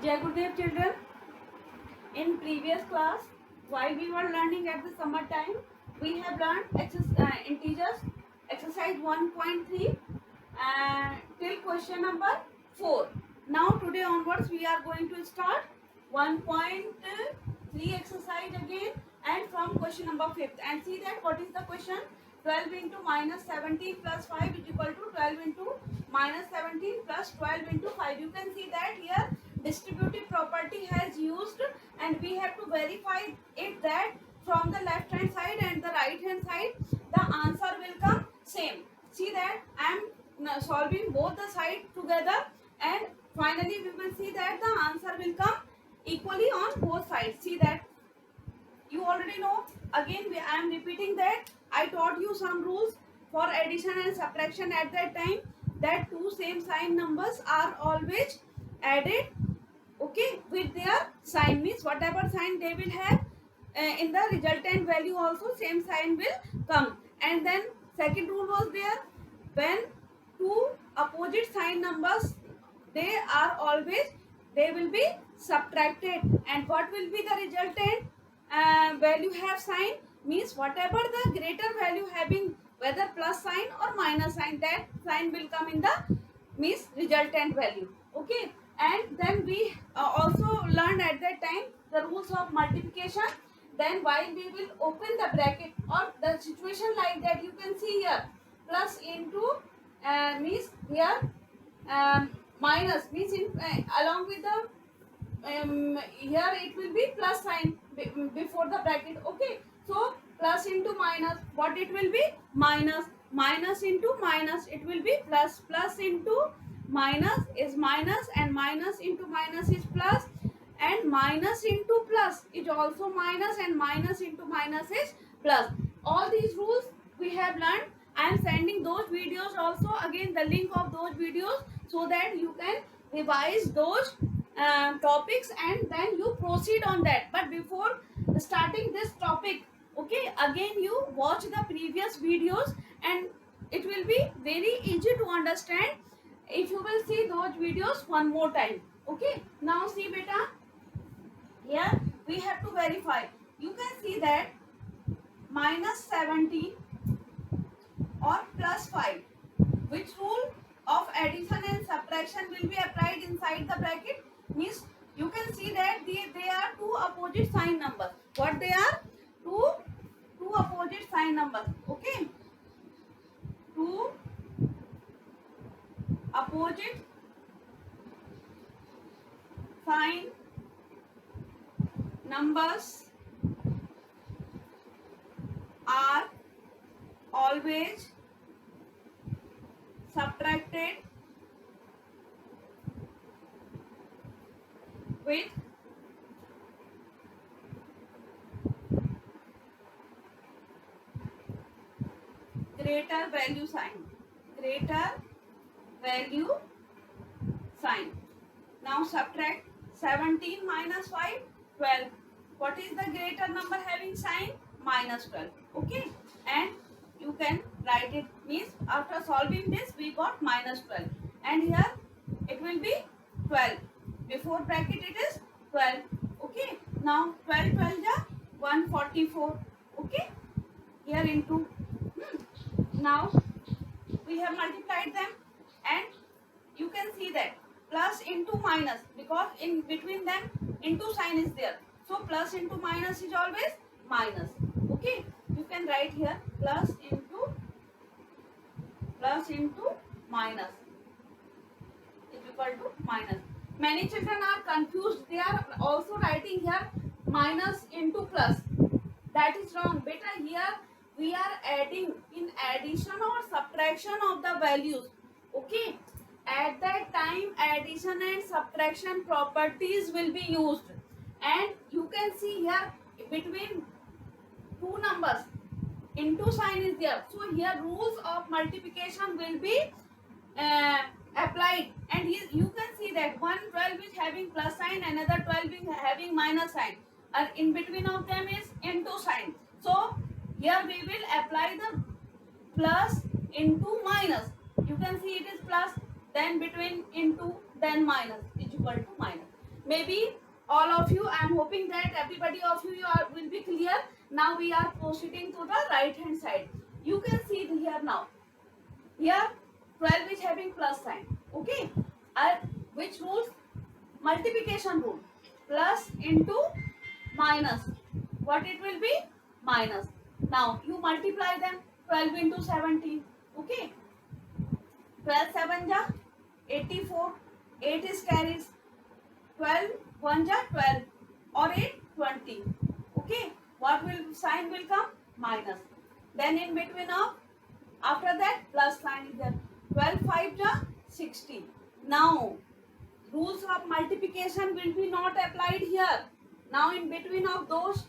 Jai Gurudev children. In previous class, while we were learning at the summer time, we have learned integers, exercise 1.3 till question number 4. Now today onwards we are going to start 1.3 exercise again and from question number 5th, and see that what is the question. 12 into minus 17 plus 5 is equal to 12 into minus 17 plus 12 into 5. You can see that here distributive property has used, and we have to verify it that from the left hand side and the right hand side the answer will come same. See that I am solving both the sides together, and finally we will see that the answer will come equally on both sides. See that you already know. Again I am repeating that I taught you some rules for addition and subtraction at that time, that two same sign numbers are always added, okay, with their sign, means whatever sign they will have in the resultant value also same sign will come. And then second rule was there, when two opposite sign numbers, they are always, they will be subtracted, and what will be the resultant value have sign, means whatever the greater value having whether plus sign or minus sign, that sign will come in the means resultant value, okay. And then we also learned at that time the rules of multiplication. Then while we will open the bracket or the situation like that, you can see here plus into means here minus means in along with the here it will be plus sign before the bracket, okay. So plus into minus, what it will be, minus, minus into minus, it will be plus, plus into minus is minus, and minus into minus is plus, and minus into plus is also minus, and minus into minus is plus. All these rules we have learned. I am sending those videos also, again the link of those videos, so that you can revise those topics and then you proceed on that. But before starting this topic, okay, again you watch the previous videos and it will be very easy to understand if you will see those videos one more time, okay. Now see beta, here we have to verify. You can see that minus 17 or plus 5, which rule of addition and subtraction will be applied inside the bracket, means you can see that they are two opposite sign numbers. What they are? Two opposite sign numbers, okay. Two opposite sign numbers are always subtracted with greater value sign. Greater value sign. Now subtract 17 minus 5, 12. What is the greater number having sign? Minus 12. Okay. And you can write it, means after solving this we got minus 12. And here it will be 12. Before bracket it is 12. Okay. Now 12 12 ja 144. Okay. Here into. Now we have multiplied them, and you can see that plus into minus, because in between them into sign is there, so plus into minus is always minus, okay. You can write here plus into minus is equal to minus. Many children are confused, they are also writing here minus into plus. That is wrong beta. Here we are adding in addition or subtraction of the values, okay. At that time addition and subtraction properties will be used, and you can see here between two numbers into sign is there, so here rules of multiplication will be applied. And here you can see that one 12 is having plus sign, another 12 is having minus sign, and in between of them is into sign. So here we will apply the plus into minus. You can see it is plus, then between into, then minus is equal to minus. maybe all of you, I am hoping that everybody of you will be clear. Now we are proceeding to the right hand side. You can see here now. Here 12 is having plus sign. Okay. Which rules? Multiplication rule. Plus into minus. What it will be? Minus. Now you multiply them. 12 into 17. Okay. 12 7 ja 84. 8 is carries. 12 1 ja 12 or 8 20. Okay. What will sign will come? Minus. Then in between of after that plus sign is there. 12 5 ja 60. Now rules of multiplication will be not applied here. Now in between of those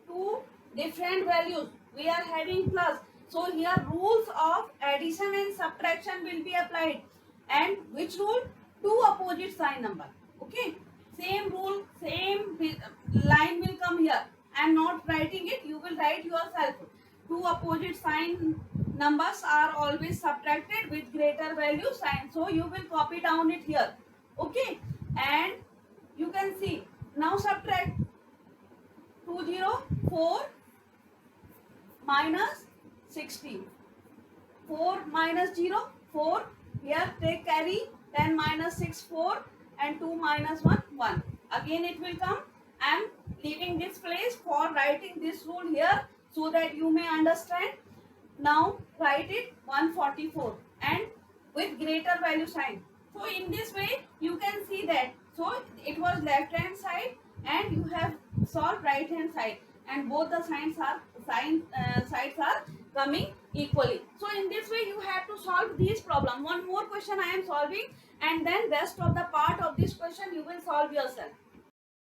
two different values we are having plus. So here rules of addition and subtraction will be applied. And which rule? Two opposite sign number. Okay. Same rule, same line will come here. I am not writing it. You will write yourself. Two opposite sign numbers are always subtracted with greater value sign. So you will copy down it here. Okay. And you can see now subtract 204 minus 60. 4 minus 0 4. Here take carry 10 minus 6 4 and 2 minus 1 1. Again it will come. I am leaving this place for writing this rule here so that you may understand. Now write it 144 and with greater value sign. So in this way you can see that. So it was left hand side and you have solved right hand side, and both the sides are coming equally. So in this way you have to solve these problem. One more question I am solving, and then rest of the part of this question you will solve yourself.